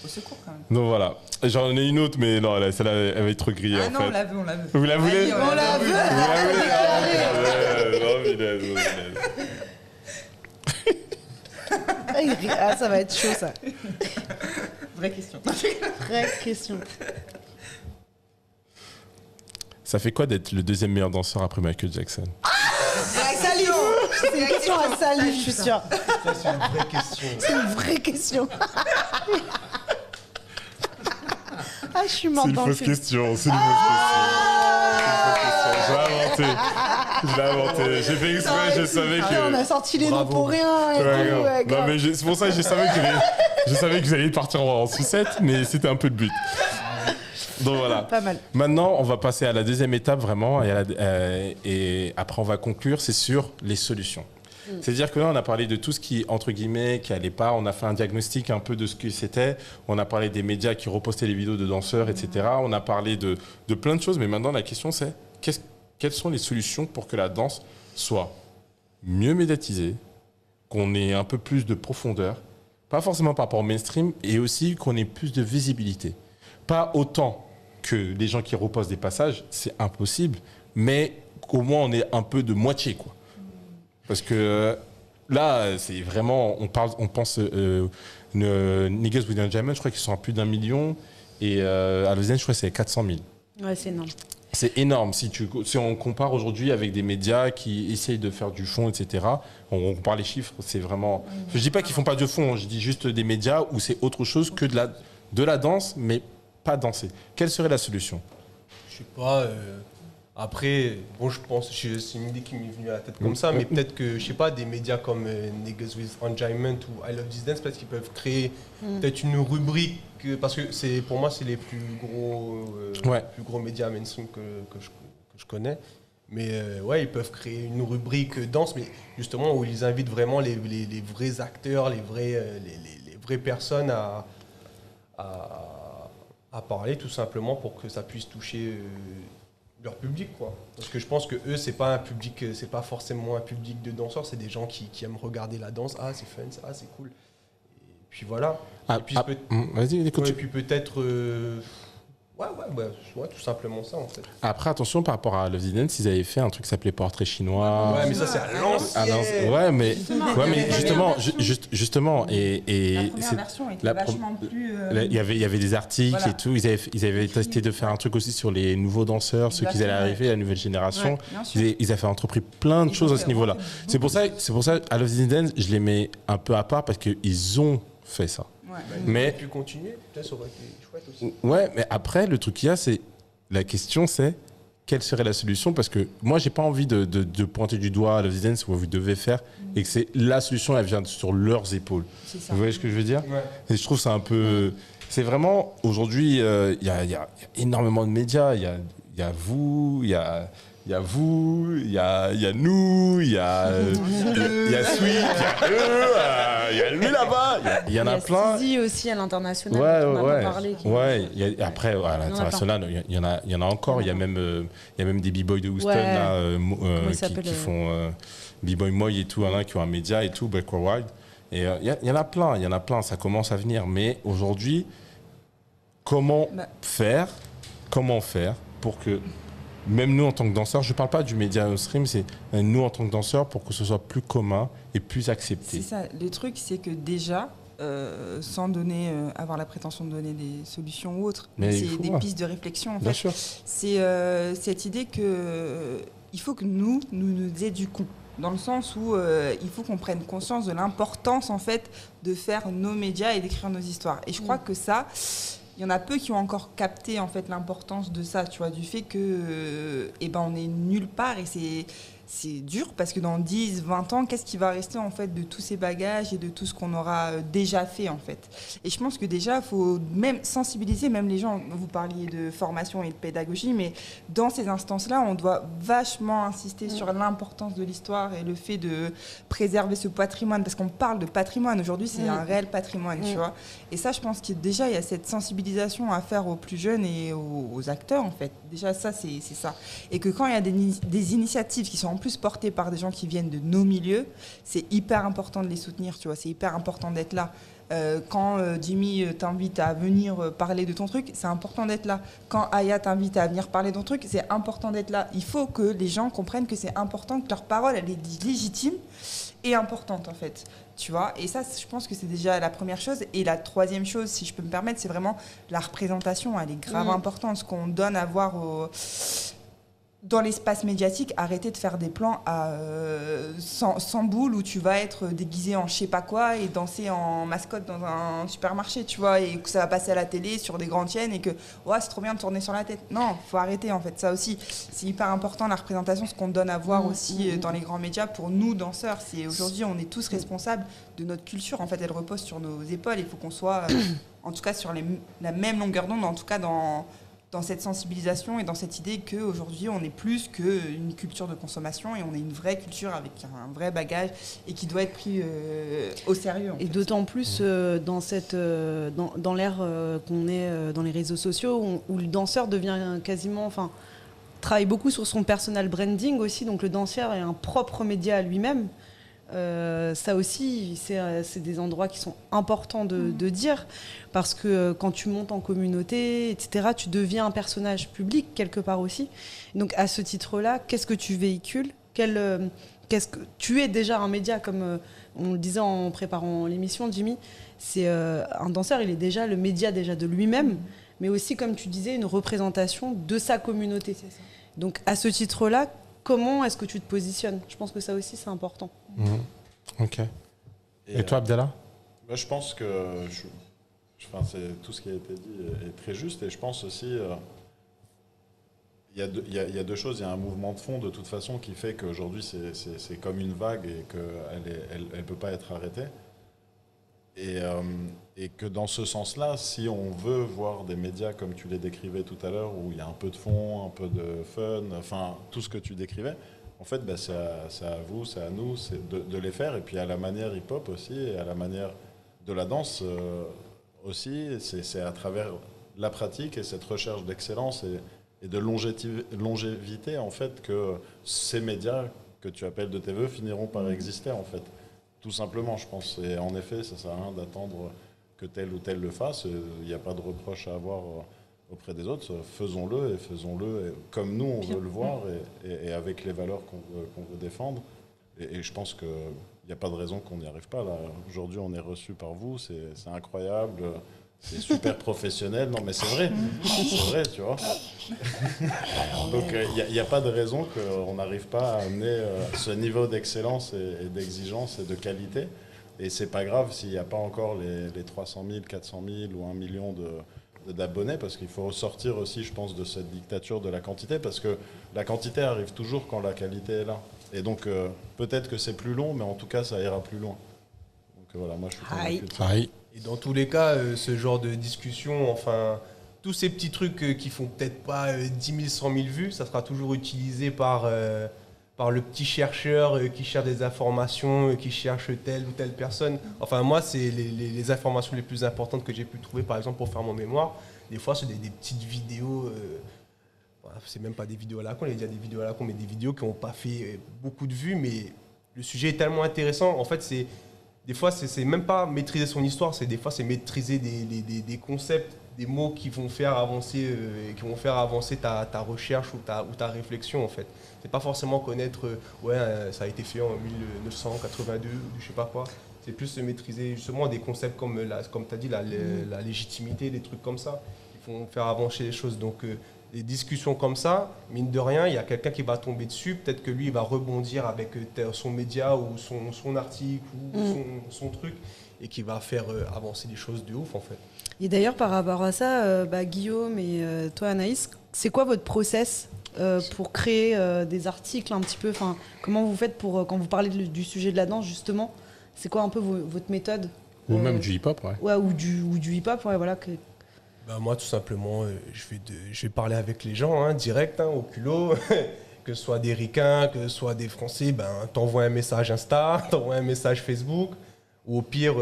Au secours quand même. Donc voilà. J'en ai une autre, mais non, celle-là, elle va être trop grillée Ah en non, fait. on l'a vu, on l'a vu. Vous la voulez? Vas-y, On l'a vu. Vous la voulez? Non, vilaine, non, vilaine. Ah, il rit. Ah, ça va être chaud ça. Vraie question. Vraie question. Ça fait quoi d'être le deuxième meilleur danseur après Michael Jackson? Salut. C'est une question question à Salif, je suis sûre. Ça, c'est une vraie question. C'est une vraie question. Ah, je suis morte C'est une dans le fausse film. question. C'est une fausse question. Je l'ai inventé. J'ai fait exprès, je savais On que. a sorti les noms Bravo. pour rien. Et Ouais, tout, grave. ouais, Non, grave. mais c'est pour ça que je savais que vous alliez partir en sucette, mais c'était un peu le but. Donc voilà. Pas mal. Maintenant, on va passer à la deuxième étape vraiment, et après on va conclure, c'est sur les solutions. C'est-à-dire que là, on a parlé de tout ce qui, entre guillemets, qui allait pas. On a fait un diagnostic un peu de ce que c'était. On a parlé des médias qui repostaient les vidéos de danseurs, etc. On a parlé de plein de choses. Mais maintenant, la question, c'est quelles sont les solutions pour que la danse soit mieux médiatisée, qu'on ait un peu plus de profondeur, pas forcément par rapport au mainstream, et aussi qu'on ait plus de visibilité. Pas autant que les gens qui repostent des passages, c'est impossible, mais qu'au moins on ait un peu de moitié, quoi. Parce que là, c'est vraiment, on pense Niggas with Enjoyment, je crois qu'ils sont à plus d'1 million, et à Lausanne, je crois que c'est 400 000. Ouais, c'est énorme. C'est énorme. Si on compare aujourd'hui avec des médias qui essayent de faire du fond, etc., on compare les chiffres, c'est vraiment... Je dis pas qu'ils font pas de fond, je dis juste des médias où c'est autre chose que de la danse, mais pas danser. Quelle serait la solution? Je sais pas. Après, bon, je pense, c'est une idée qui m'est venue à la tête comme ça, mais peut-être que, je sais pas, des médias comme Niggas with Enjoyment ou I Love This Dance, peut-être qu'ils peuvent créer peut-être une rubrique, parce que pour moi, c'est les plus gros médias mainstream que je connais. Mais ouais, ils peuvent créer une rubrique danse, mais justement où ils invitent vraiment les vrais acteurs, les vraies personnes à parler, tout simplement, pour que ça puisse toucher leur public, quoi. Parce que je pense que eux, c'est pas forcément un public de danseurs, c'est des gens qui aiment regarder la danse. Ah, c'est fun, c'est cool. Et puis voilà. Et puis Vas-y, écoute. et puis peut-être ouais, tout simplement ça, en fait. Après, attention, par rapport à Love the Dance, ils avaient fait un truc qui s'appait Portrait chinois. Ouais, mais ça, c'est à l'ancienne. Ouais, mais justement, et La première version était vachement plus... il y avait des articles Voilà. et tout. Ils avaient testé de faire un truc aussi sur les nouveaux danseurs, ceux qui allaient arriver, la nouvelle génération. Ouais, bien sûr. Ils avaient entrepris plein de choses à ce niveau-là. C'est pour ça, à Love the Dance, je les mets un peu à part parce qu'ils ont fait ça. Ouais. Mais- Ils auraient pu continuer, peut-être ça aurait été chouette aussi. Ouais, mais après, le truc qu'il y a, c'est la question, c'est quelle serait la solution? Parce que moi, j'ai pas envie de pointer du doigt à Love the Dance où vous devez faire et que c'est la solution, elle vient sur leurs épaules. C'est ça. Vous voyez ce que je veux dire? Ouais. Et je trouve ça un peu. C'est vraiment aujourd'hui, il y a énormément de médias. Il y a vous, il y a vous, il y a nous, il y a Sweet, il y a lui là-bas, il y en a plein. Il y a Sisi aussi à l'international. Ouais, dont on a ouais, pas parlé, qui- ouais. Après, à l'international, il y en a encore. Il y a même des b-boys de Houston Ouais. là, il qui s'appelle, font b-boy Moi et tout, qui ont un média et tout, Backward Wild. Et il y en a plein. Ça commence à venir. Mais aujourd'hui, comment faire pour que même nous en tant que danseurs, je ne parle pas du média stream, c'est nous en tant que danseurs pour que ce soit plus commun et plus accepté. C'est ça. Le truc, c'est que déjà, sans avoir la prétention de donner des solutions ou autres, Mais il c'est faut des voir. pistes de réflexion. En Bien fait. sûr. C'est cette idée que il faut que nous éduquons. Dans le sens où il faut qu'on prenne conscience de l'importance en fait de faire nos médias et d'écrire nos histoires. Et je crois que ça, il y en a peu qui ont encore capté en fait l'importance de ça, tu vois, du fait que on est nulle part et c'est dur parce que dans 10, 20 ans, qu'est-ce qui va rester en fait de tous ces bagages et de tout ce qu'on aura déjà fait en fait. Et je pense que déjà, il faut même sensibiliser, même les gens, vous parliez de formation et de pédagogie, mais dans ces instances-là, on doit vachement insister sur l'importance de l'histoire et le fait de préserver ce patrimoine, parce qu'on parle de patrimoine, aujourd'hui c'est un réel patrimoine, tu vois. Et ça, je pense qu'il y a cette sensibilisation à faire aux plus jeunes et aux acteurs en fait. Déjà ça, c'est ça. Et que quand il y a des initiatives qui sont en plus portées par des gens qui viennent de nos milieux, c'est hyper important de les soutenir, tu vois. C'est hyper important d'être là. Quand Jimmy t'invite à venir parler de ton truc, c'est important d'être là. Quand Aya t'invite à venir parler de ton truc, c'est important d'être là. Il faut que les gens comprennent que c'est important, que leur parole, elle est légitime et importante, en fait. Tu vois, et ça, je pense que c'est déjà la première chose. Et la troisième chose, si je peux me permettre, c'est vraiment la représentation. Elle est grave importante. Ce qu'on donne à voir dans l'espace médiatique, arrêter de faire des plans à 100 boules où tu vas être déguisé en je sais pas quoi et danser en mascotte dans un supermarché, tu vois, et que ça va passer à la télé sur des grandes chaînes et que ouais, c'est trop bien de tourner sur la tête. Non, faut arrêter en fait. Ça aussi, c'est hyper important la représentation, ce qu'on donne à voir aussi dans les grands médias pour nous danseurs. C'est aujourd'hui, on est tous responsables de notre culture. En fait, elle repose sur nos épaules. Il faut qu'on soit, en tout cas, sur la même longueur d'onde, en tout cas dans cette sensibilisation et dans cette idée qu'aujourd'hui, on est plus qu'une culture de consommation et on est une vraie culture avec un vrai bagage et qui doit être pris au sérieux. Et d'autant plus dans l'ère qu'on est dans les réseaux sociaux où le danseur devient quasiment... travaille beaucoup sur son personal branding aussi, donc le danseur est un propre média à lui-même. Ça aussi, c'est des endroits qui sont importants de dire, parce que quand tu montes en communauté, etc., tu deviens un personnage public quelque part aussi. Donc à ce titre-là, qu'est-ce que tu véhicules ? Tu es déjà un média, comme on le disait en préparant l'émission, Jimmy. C'est un danseur, il est déjà le média déjà de lui-même, mais aussi, comme tu disais, une représentation de sa communauté. C'est ça. Donc à ce titre-là, comment est-ce que tu te positionnes ? Je pense que ça aussi, c'est important. Ok. Et toi, Abdallah ? Moi, je pense que tout ce qui a été dit est très juste. Et je pense aussi il y a deux choses. Il y a un mouvement de fond, de toute façon, qui fait qu'aujourd'hui, c'est comme une vague et qu'elle ne peut pas être arrêtée. Et que dans ce sens-là, si on veut voir des médias comme tu les décrivais tout à l'heure, où il y a un peu de fond, un peu de fun, enfin tout ce que tu décrivais, en fait, c'est à vous, c'est à nous, c'est de les faire. Et puis à la manière hip-hop aussi, et à la manière de la danse aussi, c'est à travers la pratique et cette recherche d'excellence et de longévité, en fait, que ces médias que tu appelles de tes voeux finiront par exister, en fait. Tout simplement, je pense. Et en effet, ça ne sert à rien d'attendre que tel ou tel le fasse. Il n'y a pas de reproche à avoir auprès des autres. Faisons-le comme nous, on veut le voir et avec les valeurs qu'on veut défendre. Et je pense qu'il n'y a pas de raison qu'on n'y arrive pas. Là. Aujourd'hui, on est reçu par vous. C'est incroyable. C'est super professionnel. Non, mais c'est vrai. C'est vrai, tu vois. Donc, il n'y a pas de raison qu'on n'arrive pas à amener ce niveau d'excellence et d'exigence et de qualité. Et c'est pas grave s'il n'y a pas encore les 300 000, 400 000 ou 1 million d'abonnés, parce qu'il faut sortir aussi, je pense, de cette dictature de la quantité, parce que la quantité arrive toujours quand la qualité est là. Et donc, peut-être que c'est plus long, mais en tout cas, ça ira plus loin. Donc voilà, moi, je suis convaincu de ça. Et dans tous les cas, ce genre de discussion, enfin, tous ces petits trucs qui font peut-être pas 10 000, 100 000 vues, ça sera toujours utilisé par le petit chercheur qui cherche des informations, qui cherche telle ou telle personne. Enfin, moi, c'est les informations les plus importantes que j'ai pu trouver, par exemple, pour faire mon mémoire. Des fois, c'est des petites vidéos, c'est même pas des vidéos à la con, il y a des vidéos à la con, mais des vidéos qui n'ont pas fait beaucoup de vues, mais le sujet est tellement intéressant. En fait, des fois, c'est même pas maîtriser son histoire, des fois, c'est maîtriser des concepts, des mots qui vont faire avancer, ta recherche ou ta réflexion, en fait. C'est pas forcément connaître, ça a été fait en 1982, ou je sais pas quoi. C'est plus se maîtriser justement des concepts comme tu as dit, la légitimité, des trucs comme ça, qui vont faire avancer les choses. Donc, des discussions comme ça, mine de rien, il y a quelqu'un qui va tomber dessus, peut-être que lui, il va rebondir avec son média ou son article ou son truc, et qui va faire avancer des choses de ouf, en fait. Et d'ailleurs, par rapport à ça, Guillaume et toi, Anaïs, c'est quoi votre process pour créer des articles un petit peu, comment vous faites quand vous parlez du sujet de la danse, justement, c'est quoi un peu votre méthode Ou même du hip-hop, ouais. Ou du hip-hop, ouais, voilà. Moi, tout simplement, je vais parler avec les gens, direct, au culot, que ce soit des Ricains, que ce soit des Français, t'envoies un message Insta, t'envoies un message Facebook, ou au pire,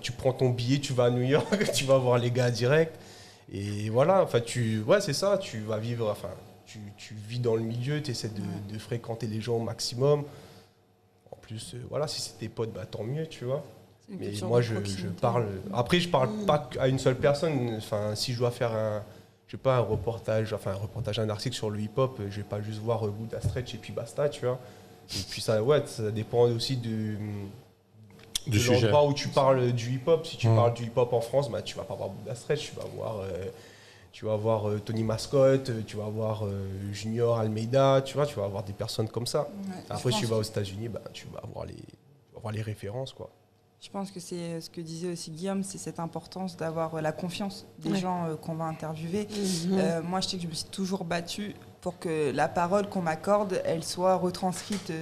tu prends ton billet, tu vas à New York, tu vas voir les gars direct, et voilà, c'est ça, tu vas vivre, tu vis dans le milieu, tu essaies de fréquenter les gens au maximum. En plus, si c'est tes potes, tant mieux, tu vois. Mais moi, je parle. Après, je parle pas à une seule personne. Enfin, si je dois faire un reportage, un article sur le hip-hop, je vais pas juste voir Bouddha Stretch et puis basta, tu vois. Et puis ça dépend aussi de l'endroit où tu parles du hip-hop. Si tu parles du hip-hop en France, tu vas pas voir Bouddha Stretch, tu vas voir Tu vas avoir Tony Mascotte, tu vas avoir Junior Almeida, tu vas avoir des personnes comme ça. Ouais, Après, tu vas aux États-Unis, tu vas avoir les références, quoi. Je pense que c'est ce que disait aussi Guillaume, c'est cette importance d'avoir la confiance des gens qu'on va interviewer. Moi, je sais que je me suis toujours battue pour que la parole qu'on m'accorde, elle soit retranscrite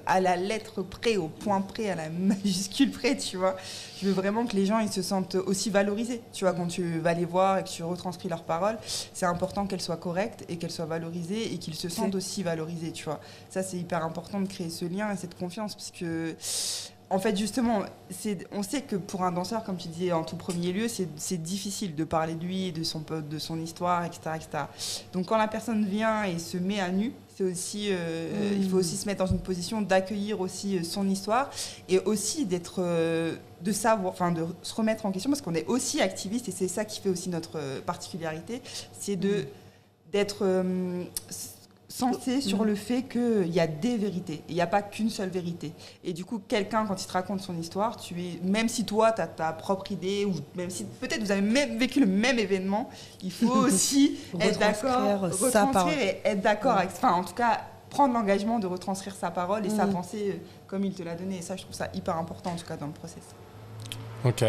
à la lettre près, au point près, à la majuscule près, tu vois. Je veux vraiment que les gens ils se sentent aussi valorisés, tu vois, quand tu vas les voir et que tu retranscris leurs paroles, c'est important qu'elles soient correctes et qu'elles soient valorisées et qu'ils se sentent aussi valorisés, tu vois. Ça, c'est hyper important de créer ce lien et cette confiance, parce que en fait, justement, on sait que pour un danseur, comme tu disais en tout premier lieu, c'est difficile de parler de lui, de son histoire, etc., etc. Donc quand la personne vient et se met à nu, c'est aussi, il faut aussi se mettre dans une position d'accueillir aussi son histoire et aussi d'être, de savoir, enfin de se remettre en question, parce qu'on est aussi activiste et c'est ça qui fait aussi notre particularité, c'est d'être centré sur le fait qu'il y a des vérités, il n'y a pas qu'une seule vérité. Et du coup, quelqu'un, quand il te raconte son histoire, même si toi, tu as ta propre idée, ou même si peut-être vous avez même vécu le même événement, il faut aussi être d'accord, retranscrire et être d'accord avec... Enfin, en tout cas, prendre l'engagement de retranscrire sa parole et sa pensée comme il te l'a donné. Et ça, je trouve ça hyper important, en tout cas, dans le process. Ok.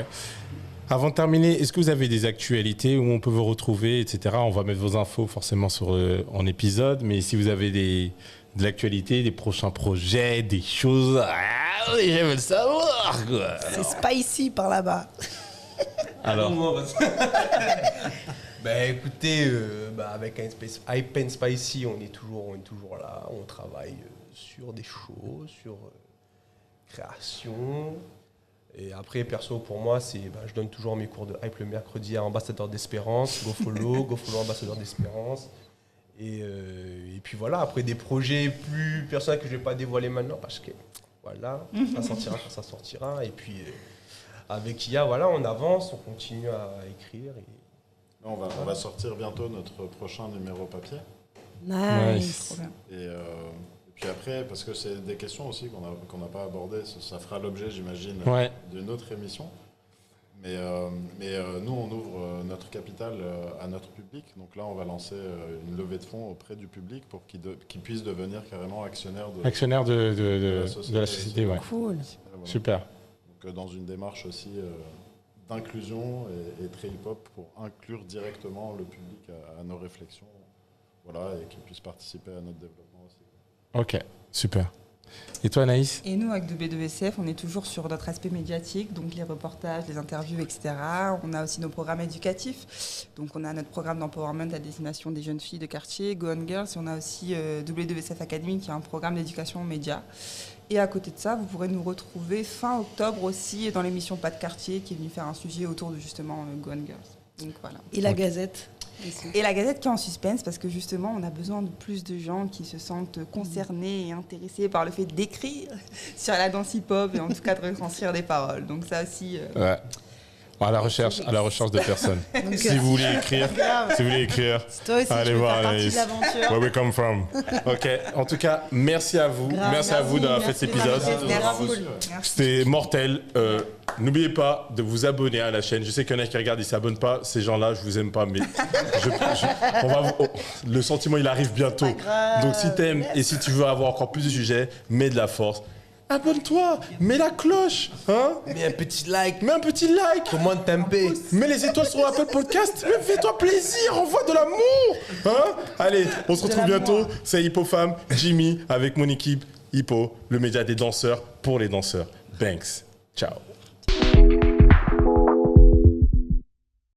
Avant de terminer, est-ce que vous avez des actualités où on peut vous retrouver, etc. On va mettre vos infos forcément en épisode, mais si vous avez de l'actualité, des prochains projets, des choses, j'aime le savoir, quoi. C'est spicy par là-bas. Alors, Écoutez, avec Hype and Spicy, on est toujours là, on travaille sur des shows, sur création. Et après, perso, pour moi, je donne toujours mes cours de hype le mercredi à Ambassadeur d'Espérance, go follow Ambassadeur d'Espérance. Et puis voilà, après des projets plus personnels que je ne vais pas dévoiler maintenant, parce que voilà, ça sortira quand ça sortira. Et puis avec IA, voilà, on avance, on continue à écrire. On va sortir bientôt notre prochain numéro papier. Nice. Et puis après, parce que c'est des questions aussi qu'on n'a pas abordées, ça fera l'objet, j'imagine, d'une autre émission. Mais nous, on ouvre notre capital à notre public. Donc là, on va lancer une levée de fonds auprès du public pour qu'ils puissent devenir carrément actionnaires de la société. Ouais. Cool. Voilà. Super. Donc dans une démarche aussi d'inclusion et très hip-hop pour inclure directement le public à nos réflexions. Voilà, et qu'ils puissent participer à notre développement aussi. Ok, super. Et toi, Anaïs ? Et nous, avec W2VCF, on est toujours sur notre aspect médiatique, donc les reportages, les interviews, etc. On a aussi nos programmes éducatifs. Donc, on a notre programme d'empowerment à destination des jeunes filles de quartier, Go On Girls. Et on a aussi W2VCF Academy, qui est un programme d'éducation aux médias. Et à côté de ça, vous pourrez nous retrouver fin octobre aussi dans l'émission Pas de quartier, qui est venue faire un sujet autour de justement Go On Girls. Donc, voilà. Et la Gazette ? Et la Gazette qui est en suspense parce que justement on a besoin de plus de gens qui se sentent concernés et intéressés par le fait d'écrire sur la danse hip-hop et en tout cas de retranscrire des paroles. Donc ça aussi... Ouais. À la recherche de personnes. Donc, si vous voulez écrire, toi aussi, allez tu veux voir faire partie Anaïs. de l'aventure. Where we come from. Ok. En tout cas, merci à vous. Grave, merci à vous d'avoir fait cet épisode. Merci. C'était mortel. N'oubliez pas de vous abonner à la chaîne. Je sais qu'il y en a qui regardent et ne s'abonnent pas. Ces gens-là, je vous aime pas, mais le sentiment, il arrive bientôt. Donc si t'aimes et si tu veux avoir encore plus de sujets, mets de la force. Abonne-toi, mets la cloche, hein? Mets un petit like, Comment t'aimer? Mets les étoiles sur Apple Podcast, mais fais-toi plaisir, envoie de l'amour, hein? Allez, on se retrouve bientôt, c'est Hippo Femme, Jimmy, avec mon équipe Hippo, le média des danseurs pour les danseurs. Banks, ciao.